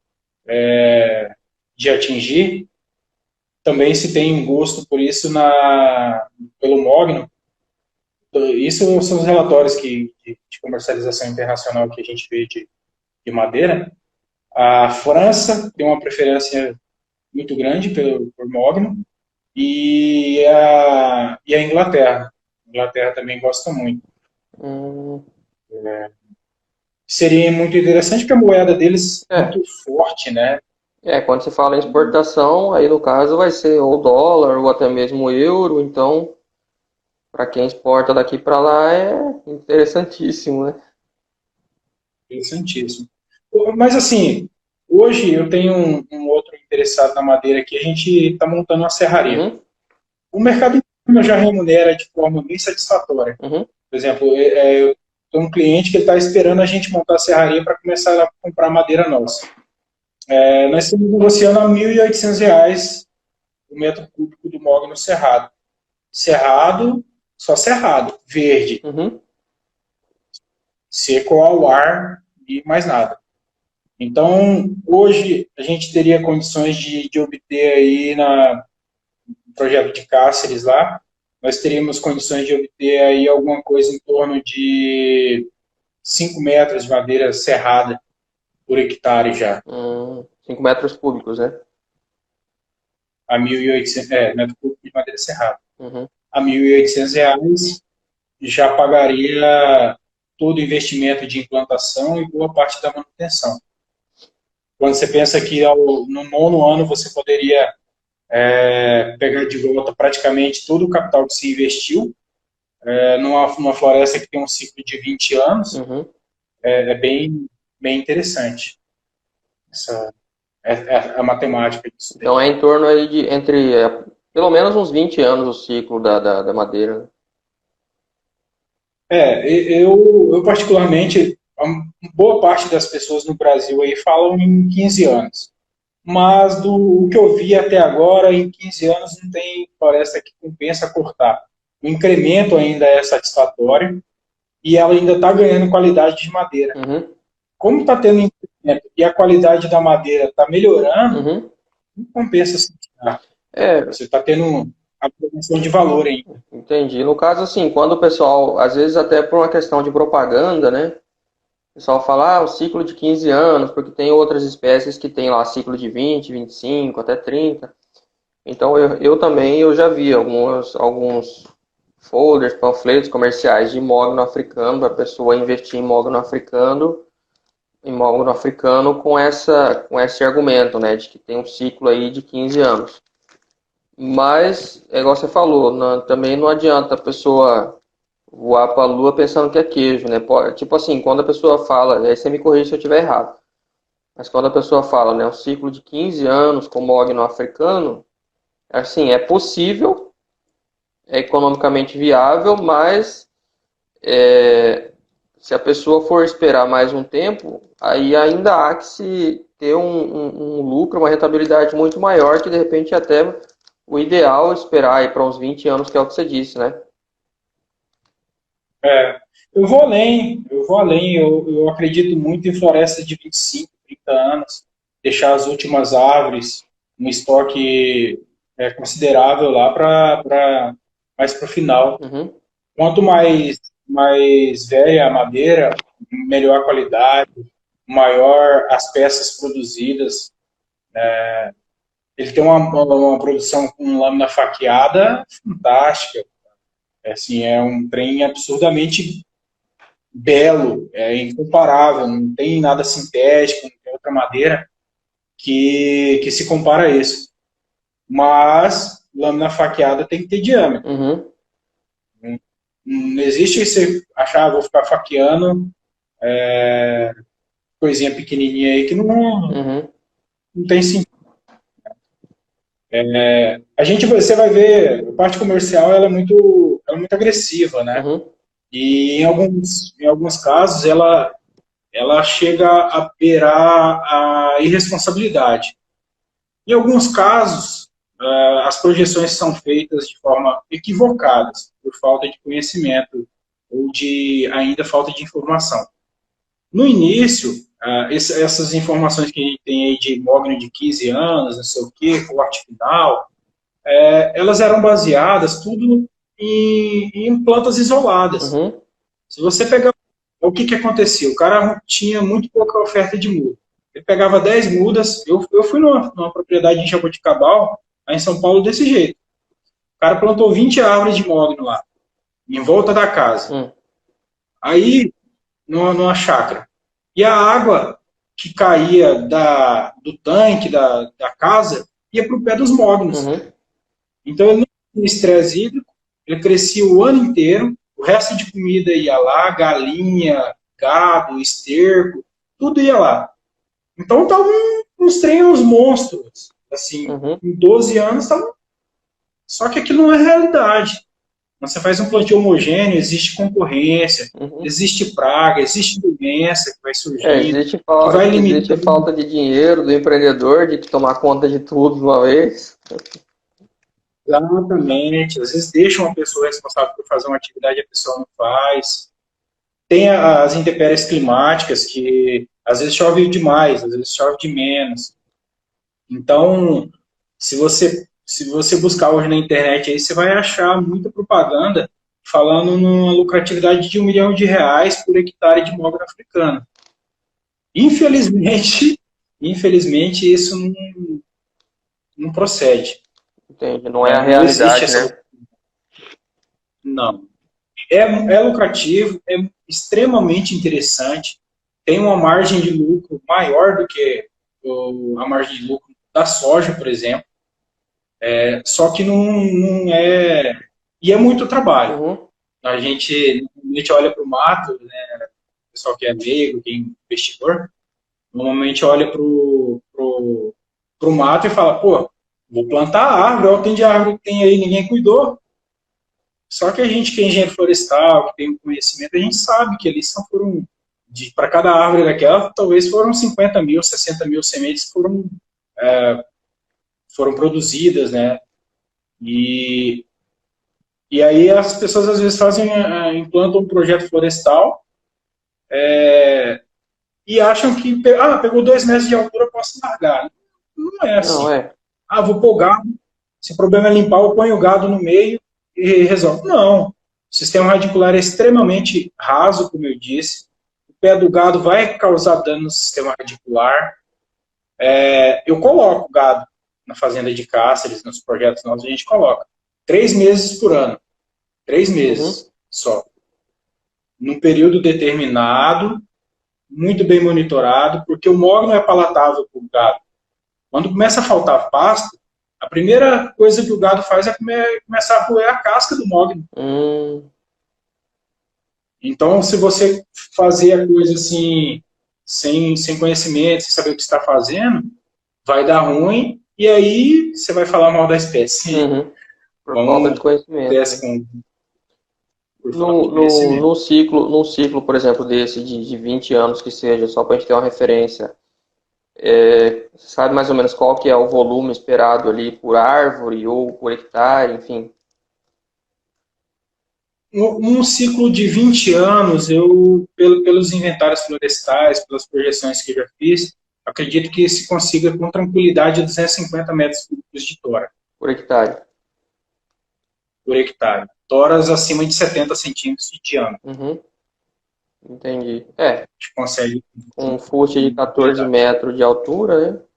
de atingir, também se tem um gosto por isso pelo mogno. Isso são os relatórios de comercialização internacional que a gente vê de madeira. A França tem uma preferência muito grande por mogno e a Inglaterra. A Inglaterra também gosta muito. Seria muito interessante porque a moeda deles é muito forte, né? Quando se fala em exportação, aí no caso vai ser ou dólar ou até mesmo euro, então para quem exporta daqui para lá é interessantíssimo, né? Interessantíssimo. Mas assim, hoje eu tenho um outro interessado na madeira que a gente está montando uma serraria. O mercado interno já remunera de forma bem satisfatória. Por exemplo, eu tenho um cliente que está esperando a gente montar a serraria para começar a comprar madeira nossa. Nós estamos negociando a R$ 1.800 o metro cúbico do mogno cerrado. Só cerrado, verde. Seco ao ar e mais nada. Então, hoje, a gente teria condições de obter aí no projeto de Cáceres lá, nós teríamos condições de obter aí alguma coisa em torno de 5 metros de madeira serrada por hectare já. 5 metros cúbicos, né? A 1.800, metro cúbico de madeira serrada. A R$ 1.800 já pagaria todo o investimento de implantação e boa parte da manutenção. Quando você pensa que no 9º ano você poderia pegar de volta praticamente todo o capital que se investiu, numa floresta que tem um ciclo de 20 anos, é bem interessante a matemática disso. Então é em torno aí de entre pelo menos uns 20 anos o ciclo da madeira. Eu particularmente, boa parte das pessoas no Brasil aí falam em 15 anos. Mas do que eu vi até agora, em 15 anos não tem floresta que compensa cortar. O incremento ainda é satisfatório e ela ainda está ganhando qualidade de madeira. Como está tendo incremento e a qualidade da madeira está melhorando, não compensa se tirar. Você está tendo a produção de valor ainda. Entendi. No caso, assim, quando o pessoal, às vezes até por uma questão de propaganda, né? O pessoal fala, o ciclo de 15 anos, porque tem outras espécies que tem lá ciclo de 20, 25, até 30. Então eu também eu já vi alguns folders, panfletos comerciais de mogno africano, para a pessoa investir em mogno africano com esse argumento, né, de que tem um ciclo aí de 15 anos. Mas, é igual você falou, também não adianta a pessoa voar para a lua pensando que é queijo, né? Tipo assim, quando a pessoa fala, aí você me corrige se eu estiver errado, mas quando a pessoa fala, né, um ciclo de 15 anos com mogno africano, assim, é possível, é economicamente viável, mas se a pessoa for esperar mais um tempo, aí ainda há que se ter um lucro, uma rentabilidade muito maior, que de repente até o ideal é esperar aí para uns 20 anos, que é o que você disse, né? É, eu vou além, eu acredito muito em floresta de 25, 30 anos, deixar as últimas árvores, um estoque considerável lá para mais para o final. Uhum, Quanto mais velha a madeira, melhor a qualidade, maior as peças produzidas. Ele tem uma produção com lâmina faqueada fantástica. Assim, é um trem absurdamente belo, é incomparável, não tem nada sintético, não tem outra madeira que se compara a isso. Mas lâmina faqueada tem que ter diâmetro. uhum, Não existe você achar, vou ficar faqueando coisinha pequenininha aí que uhum, não tem sentido. Você vai ver, a parte comercial ela é muito agressiva, né? uhum, E em alguns casos ela chega a beirar a irresponsabilidade. Em alguns casos, as projeções são feitas de forma equivocadas, por falta de conhecimento ou de ainda falta de informação. No início, essas informações que a gente tem aí de mogno de 15 anos, não sei o quê, corte final, elas eram baseadas tudo em plantas isoladas. uhum, Se você pegar o que acontecia, o cara tinha muito pouca oferta de muda. Ele pegava 10 mudas, eu fui numa propriedade em Jaboticabal, lá em São Paulo, desse jeito. O cara plantou 20 árvores de mogno lá, em volta da casa. uhum, Aí, numa chácara. E a água que caía do tanque da casa ia para o pé dos mognos. uhum. Então ele não tinha estresse hídrico, ele crescia o ano inteiro, o resto de comida ia lá, galinha, gado, esterco, tudo ia lá. Então estavam uns treinos monstros. Assim, Uhum, em 12 anos, tavam... Só que aquilo não é realidade. Quando você faz um plantio homogêneo, existe concorrência, uhum. existe praga, existe doença que vai surgindo, que vai Existe limitando. falta de dinheiro do empreendedor de tomar conta de tudo de uma vez. Exatamente. Às vezes deixa uma pessoa responsável por fazer uma atividade e a pessoa não faz. Tem as intempéries climáticas, que às vezes chove demais, às vezes chove de menos. Então, se você buscar hoje na internet, aí você vai achar muita propaganda falando numa lucratividade de R$ 1 milhão por hectare de mogno africano. Infelizmente, infelizmente isso não procede. Entende? Não é a Não existe realidade, essa. né? Não. É lucrativo, é extremamente interessante, tem uma margem de lucro maior do que a margem de lucro da soja, por exemplo, só que não é. E é muito trabalho. Uhum, A gente olha para o mato, né, o pessoal que é leigo, que é investidor, normalmente olha para o mato e fala: pô, vou plantar árvore, olha o tanto de árvore que tem aí, ninguém cuidou. Só que a gente que é engenheiro florestal, que tem um conhecimento, a gente sabe que ali foram, para cada árvore daquela, talvez foram 50 mil, 60 mil sementes que foram produzidas, né? E, e aí as pessoas às vezes implantam um projeto florestal e acham que, pegou 2 metros de altura, posso largar. Não é não assim. é. Vou pôr gado, se o problema é limpar, eu ponho o gado no meio e resolve. Não. O sistema radicular é extremamente raso, como eu disse. pé do gado vai causar dano no sistema radicular. Eu coloco gado na fazenda de cáceres, nos projetos nossos, a gente coloca 3 meses por ano. 3 meses só. Num período determinado, muito bem monitorado, porque o mogno é palatável para o gado. Quando começa a faltar pasto, a primeira coisa que o gado faz é começar a roer a casca do mogno. Então, se você fazer a coisa assim, sem conhecimento, sem saber o que está fazendo, vai dar ruim, e aí você vai falar mal da espécie. Por falta de conhecimento. Num ciclo, por exemplo, desse de 20 anos que seja, só para a gente ter uma referência, sabe mais ou menos qual que é o volume esperado ali por árvore ou por hectare, enfim? Num ciclo de 20 anos, pelos inventários florestais, pelas projeções que eu já fiz, acredito que se consiga com tranquilidade 250 metros cúbicos de tora. Por hectare? Por hectare. Toras acima de 70 centímetros de diâmetro. Entendi. A gente consegue. Um fuste de 14 metros de altura,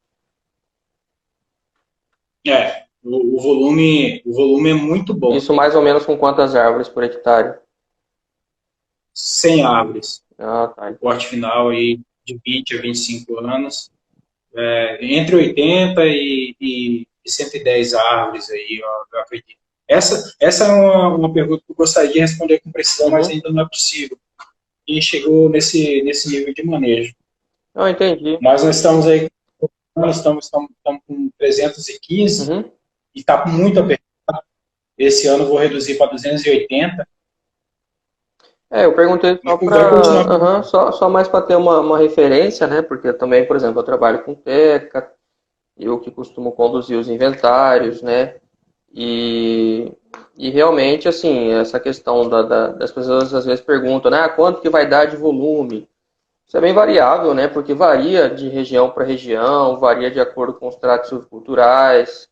né? O volume é muito bom. Isso mais ou menos com quantas árvores por hectare? 100 árvores. Ah, tá. O porte final aí de 20 a 25 anos. Entre 80 e 110 árvores aí, eu acredito. Essa é uma pergunta que eu gostaria de responder com precisão, mas ainda não é possível. E chegou nesse nível de manejo. Não, entendi. Mas nós estamos aí, estamos com 315 e está muito apertado. Esse ano eu vou reduzir para 280. Eu perguntei só mais para ter uma referência, né? Porque também, por exemplo, eu trabalho com teca, eu que costumo conduzir os inventários, né? E realmente, assim, essa questão das pessoas às vezes perguntam, né? Quanto que vai dar de volume? Isso é bem variável, né? Porque varia de região para região, varia de acordo com os tratos culturais.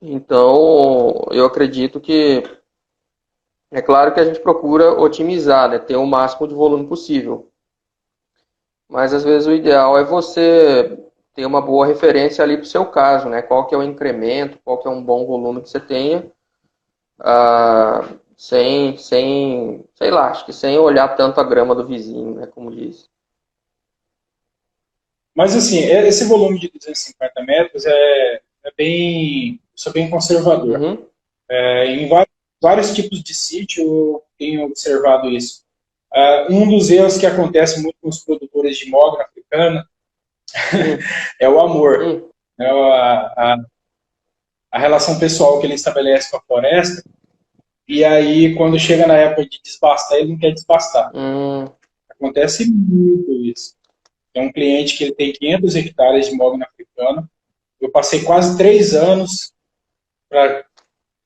Então, eu acredito que é claro que a gente procura otimizar, né? Ter o máximo de volume possível. Mas às vezes o ideal é você ter uma boa referência ali para o seu caso, né? Qual que é o incremento, qual que é um bom volume que você tenha, sei lá, acho que sem olhar tanto a grama do vizinho, né? Como diz. Mas assim, esse volume de 250 metros sou bem conservador. Em vários tipos de sítio eu tenho observado isso. Um dos erros que acontece muito com os produtores de mogno africana é o amor. A relação pessoal que ele estabelece com a floresta, e aí quando chega na época de desbastar, ele não quer desbastar. Acontece muito isso. Tem um cliente que ele tem 500 hectares de mogno africano. Eu passei quase 3 anos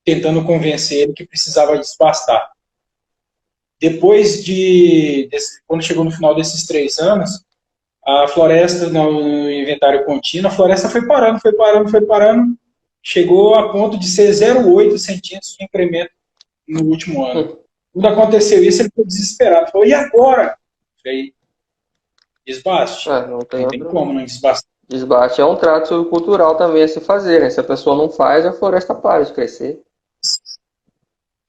tentando convencer ele que precisava desbastar. Depois quando chegou no final desses 3 anos, a floresta, no inventário contínuo, a floresta foi parando, chegou a ponto de ser 0,8 centímetros de incremento no último ano. Quando aconteceu isso, ele ficou desesperado. Falou, e agora? Falei, desbaste. Não tem como não desbastar. Desbaste é um trato cultural também a se fazer, né? Se a pessoa não faz, a floresta para de crescer.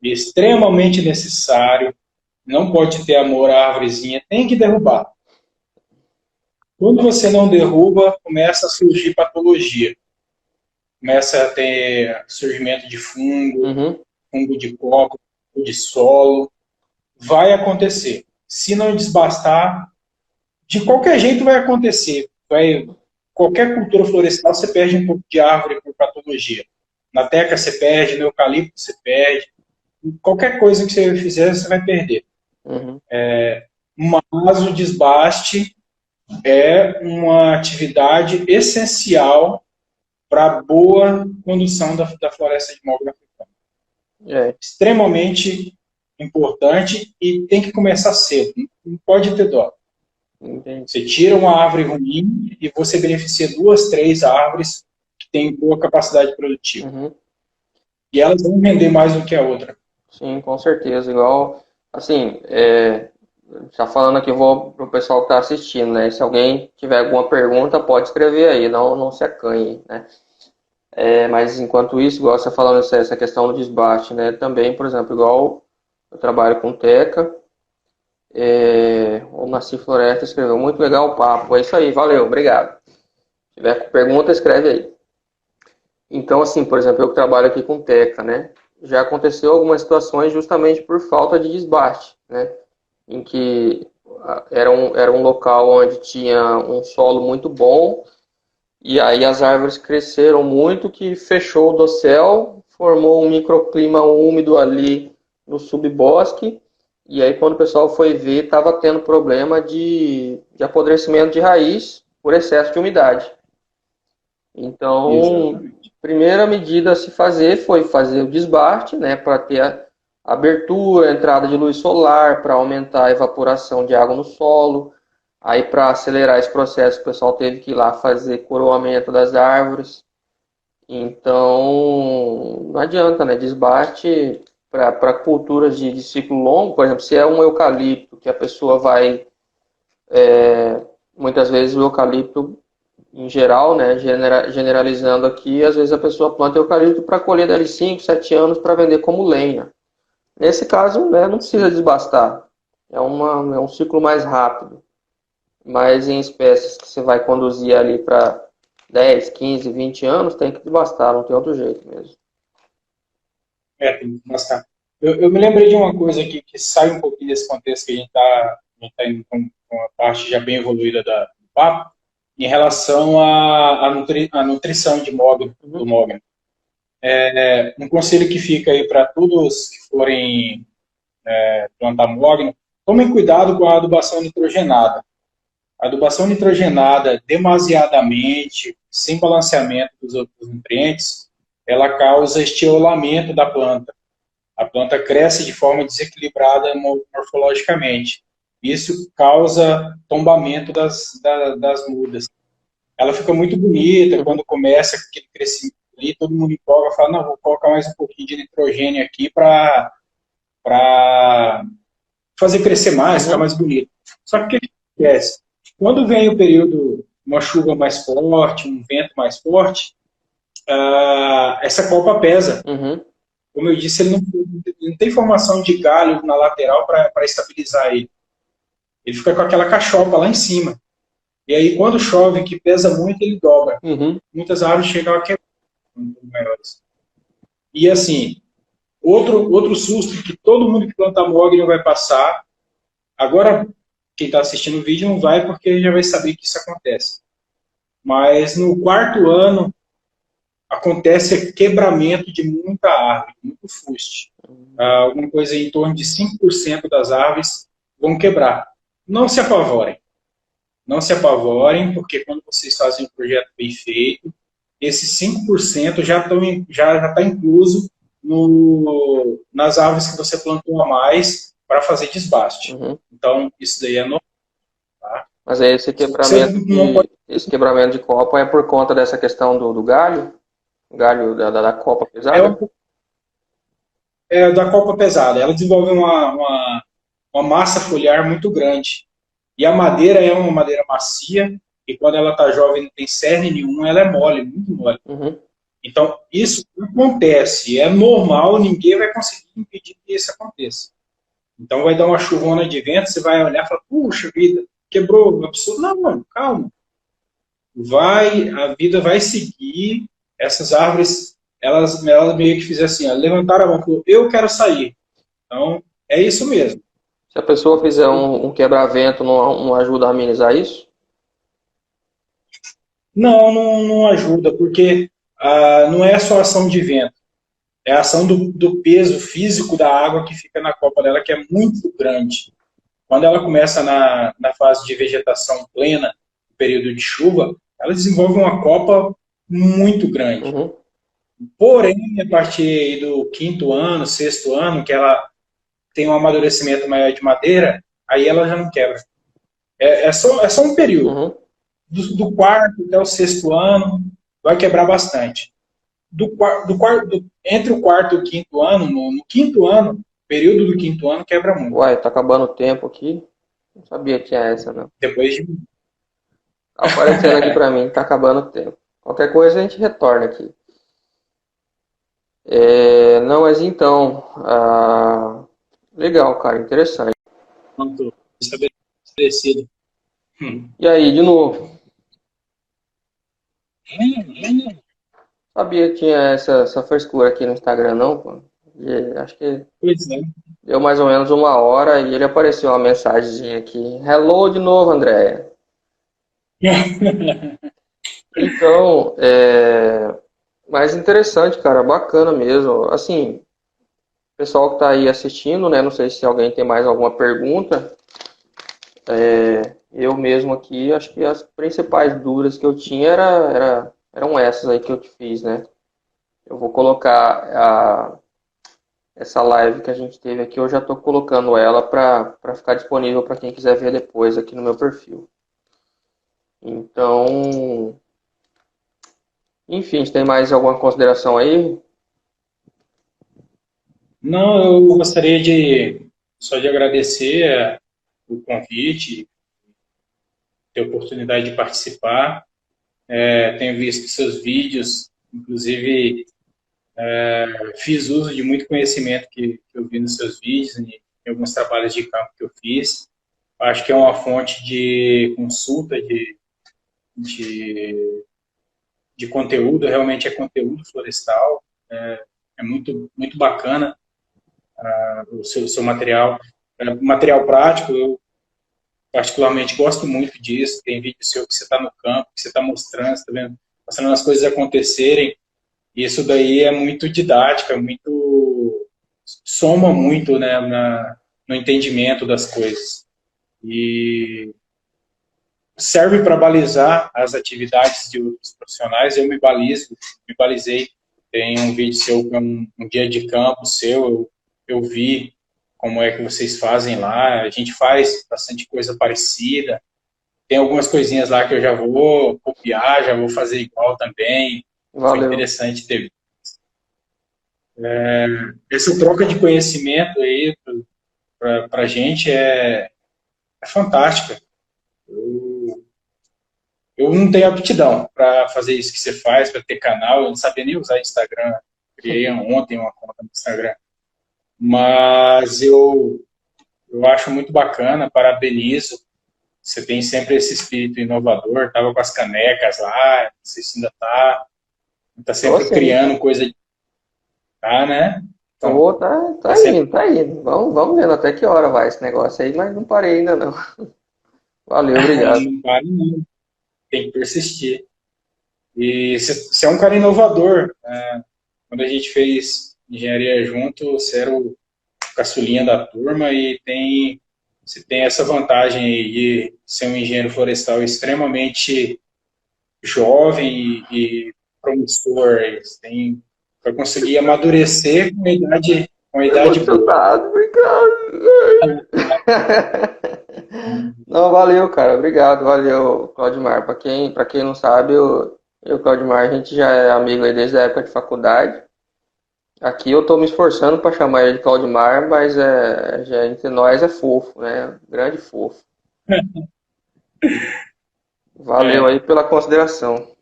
Extremamente necessário. Não pode ter amor à árvorezinha, tem que derrubar. Quando você não derruba, começa a surgir patologia. Começa a ter surgimento de fungo, fungo de copo, de solo. Vai acontecer. Se não desbastar, de qualquer jeito vai acontecer. Qualquer cultura florestal você perde um pouco de árvore por patologia. Na teca você perde, no eucalipto você perde. Qualquer coisa que você fizer, você vai perder. Mas o desbaste é uma atividade essencial para a boa condução da floresta de mogno africano. Extremamente importante e tem que começar cedo. Não pode ter dó. Você tira uma árvore ruim e você beneficia 2, 3 árvores que têm boa capacidade produtiva. E elas vão render mais do que a outra. Sim, com certeza. Igual, assim, Já falando aqui, eu vou para o pessoal que está assistindo, né? Se alguém tiver alguma pergunta, pode escrever aí, não se acanhe, né? Mas enquanto isso, igual você falando essa questão do desbaste, né? Também, por exemplo, igual eu trabalho com teca, o Nasci Floresta escreveu, muito legal o papo. É isso aí, valeu, obrigado. Se tiver pergunta, escreve aí. Então, assim, por exemplo, eu que trabalho aqui com teca, né? Já aconteceu algumas situações justamente por falta de desbaste, né? Em que era um local onde tinha um solo muito bom, e aí as árvores cresceram muito, que fechou o dossel, formou um microclima úmido ali no subbosque, e aí quando o pessoal foi ver, estava tendo problema de apodrecimento de raiz por excesso de umidade. Então, Exatamente. a primeira medida a se fazer foi fazer o desbaste, né, para ter a abertura, a entrada de luz solar, para aumentar a evaporação de água no solo. Aí, para acelerar esse processo, o pessoal teve que ir lá fazer coroamento das árvores. Então, não adianta, né? Desbaste para culturas de ciclo longo, por exemplo, se é um eucalipto, que a pessoa vai, muitas vezes o eucalipto em geral, né, generalizando aqui, às vezes a pessoa planta eucalipto para colher dali 5, 7 anos para vender como lenha. Nesse caso, né, não precisa desbastar. É um ciclo mais rápido. Mas em espécies que você vai conduzir ali para 10, 15, 20 anos, tem que desbastar, não tem outro jeito mesmo. Tem que mascar. Eu me lembrei de uma coisa aqui que sai um pouquinho desse contexto que a gente está indo com a parte já bem evoluída do papo, em relação à nutrição de mogno, do mogno. Um conselho que fica aí para todos que forem plantar mogno, tomem cuidado com a adubação nitrogenada. A adubação nitrogenada demasiadamente, sem balanceamento dos outros nutrientes, ela causa estiolamento da planta. A planta cresce de forma desequilibrada morfologicamente. Isso causa tombamento das mudas. Ela fica muito bonita quando começa aquele crescimento ali, todo mundo empolga e fala, não, vou colocar mais um pouquinho de nitrogênio aqui para fazer crescer mais, ficar mais bonito. Só que o que acontece? Quando vem o período, uma chuva mais forte, um vento mais forte, essa copa pesa. Como eu disse, ele não tem formação de galho na lateral para estabilizar ele. Ele fica com aquela cachopa lá em cima. E aí, quando chove, que pesa muito, ele dobra. Muitas árvores chegam a quebrar. Maiores. E assim, outro susto que todo mundo que planta mogno vai passar. Agora, quem está assistindo o vídeo não vai, porque já vai saber que isso acontece. Mas no 4º ano, acontece quebramento de muita árvore, muito fuste. Alguma coisa em torno de 5% das árvores vão quebrar. Não se apavorem. Não se apavorem, porque quando vocês fazem um projeto bem feito, esses 5% já está incluso nas árvores que você plantou a mais para fazer desbaste. Então, isso daí é normal. Tá? Mas aí esse quebramento de copa é por conta dessa questão do galho? O galho da copa pesada? Da copa pesada. Ela desenvolve uma massa foliar muito grande. E a madeira é uma madeira macia, e quando ela está jovem não tem cerne nenhum, ela é mole, muito mole. Então, isso acontece, é normal, ninguém vai conseguir impedir que isso aconteça. Então, vai dar uma chuvona de vento, você vai olhar e falar, puxa vida, quebrou, absurdo. Não, mano, calma. A vida vai seguir, essas árvores, elas meio que fizeram assim, levantaram a mão e falaram, eu quero sair. Então, é isso mesmo. Se a pessoa fizer um quebra-vento, não ajuda a amenizar isso? Não ajuda, porque não é só ação de vento. É a ação do peso físico da água que fica na copa dela, que é muito grande. Quando ela começa na fase de vegetação plena, no período de chuva, ela desenvolve uma copa muito grande. Porém, a partir do 5º ano, 6º ano, que ela tem um amadurecimento maior de madeira, aí ela já não quebra. É só um período. Do 4º até o 6º ano, vai quebrar bastante. Entre o 4º e o 5º ano, no 5º ano, período do 5º ano, quebra muito. Uai, tá acabando o tempo aqui. Não sabia que tinha essa, não. Depois de. Tá aparecendo aqui pra mim, tá acabando o tempo. Qualquer coisa a gente retorna aqui. Não, mas então, legal, cara, interessante. Pronto, estabelecido. Hum. E aí, de novo, sabia que tinha essa frescura aqui no Instagram, não, pô? E acho que Pois é. deu mais ou menos uma hora e ele apareceu uma mensagenzinha aqui. Hello de novo, André. Então, mais interessante, cara, bacana mesmo. Assim, pessoal que tá aí assistindo, né? Não sei se alguém tem mais alguma pergunta. Eu mesmo aqui, acho que as principais dúvidas que eu tinha eram essas aí que eu te fiz, né? Eu vou colocar essa live que a gente teve aqui, eu já estou colocando ela para ficar disponível para quem quiser ver depois aqui no meu perfil. Então, enfim, tem mais alguma consideração aí? Não, eu gostaria só de agradecer o convite, ter a oportunidade de participar. Tenho visto seus vídeos, inclusive fiz uso de muito conhecimento que eu vi nos seus vídeos, em alguns trabalhos de campo que eu fiz. Acho que é uma fonte de consulta, de, de conteúdo, realmente é conteúdo florestal. É muito, muito bacana o seu material. Material prático, eu particularmente gosto muito disso. Tem vídeo seu que você está no campo, que você está mostrando, você tá vendo, mostrando as coisas acontecerem. E isso daí é muito didática, muito soma muito, né, no entendimento das coisas. E serve para balizar as atividades de outros profissionais. Eu me balizei. Tem um vídeo seu, um dia de campo seu, eu vi como é que vocês fazem lá. A gente faz bastante coisa parecida. Tem algumas coisinhas lá que eu já vou copiar, já vou fazer igual também. Foi Valeu. interessante ter. Essa troca de conhecimento aí para a gente é fantástica. Eu não tenho aptidão para fazer isso que você faz, para ter canal. Eu não sabia nem usar Instagram. Criei ontem uma conta no Instagram. Mas eu acho muito bacana, parabenizo. Você tem sempre esse espírito inovador. Estava com as canecas lá, não sei se ainda está. Está Tô sempre sim. criando coisa de. Tá, né? Então, Tá tá sempre. indo, tá indo. Vamos vendo até que hora vai esse negócio aí, mas não parei ainda não. Valeu, obrigado. Não para, não. Tem que persistir. E você é um cara inovador. Quando a gente fez engenharia junto, você era o caçulinha da turma e você tem essa vantagem aí de ser um engenheiro florestal extremamente jovem e promissor. Você tem para conseguir amadurecer com a idade boa. Emocionado, obrigado. Não, valeu, cara. Obrigado, valeu, Claudimar. Pra quem não sabe, eu e o Claudimar, a gente já é amigo aí desde a época de faculdade. Aqui eu tô me esforçando para chamar ele de Claudimar, mas já entre nós é fofo, né? Grande fofo. Valeu É, aí pela consideração.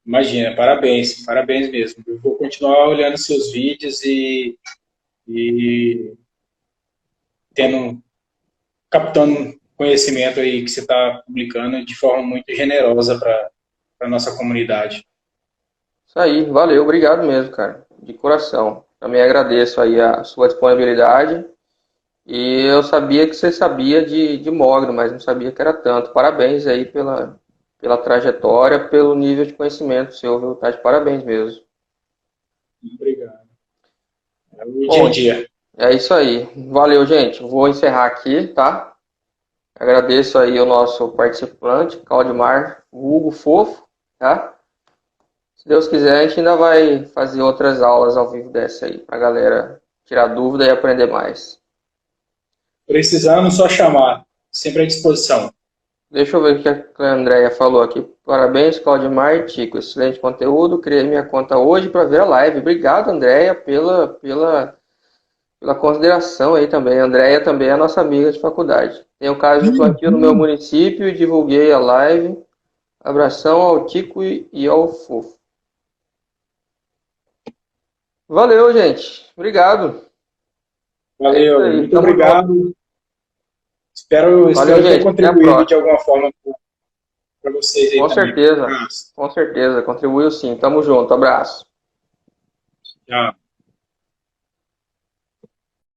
imagina, parabéns, parabéns mesmo. Eu vou continuar olhando seus vídeos e tendo, captando conhecimento aí que você está publicando de forma muito generosa para a nossa comunidade. Isso aí, valeu, obrigado mesmo, cara. De coração. Também agradeço aí a sua disponibilidade. E eu sabia que você sabia de Mogno, mas não sabia que era tanto. Parabéns aí pela trajetória, pelo nível de conhecimento seu, viu? Tá de parabéns mesmo. Obrigado. É o dia a Bom, dia. é isso aí. Valeu, gente. Vou encerrar aqui, tá? Agradeço aí o nosso participante, Claudimar, o Hugo Fofo, tá? Se Deus quiser, a gente ainda vai fazer outras aulas ao vivo dessa aí, pra galera tirar dúvida e aprender mais. Precisando, só chamar. Sempre à disposição. Deixa eu ver o que a Andrea falou aqui. Parabéns, Claudimar e Tico. Excelente conteúdo. Criei minha conta hoje para ver a live. Obrigado, Andrea, pela consideração aí também. A Andrea também é nossa amiga de faculdade. Tem um caso de plantio no meu município e divulguei a live. Abração ao Tico e ao Fofo. Valeu, gente. Obrigado. Valeu, É muito obrigado. Espero Valeu, ter gente. contribuído de alguma forma para vocês aí Com também. certeza. Com certeza. Contribuiu sim. Tamo junto. Abraço. Tchau.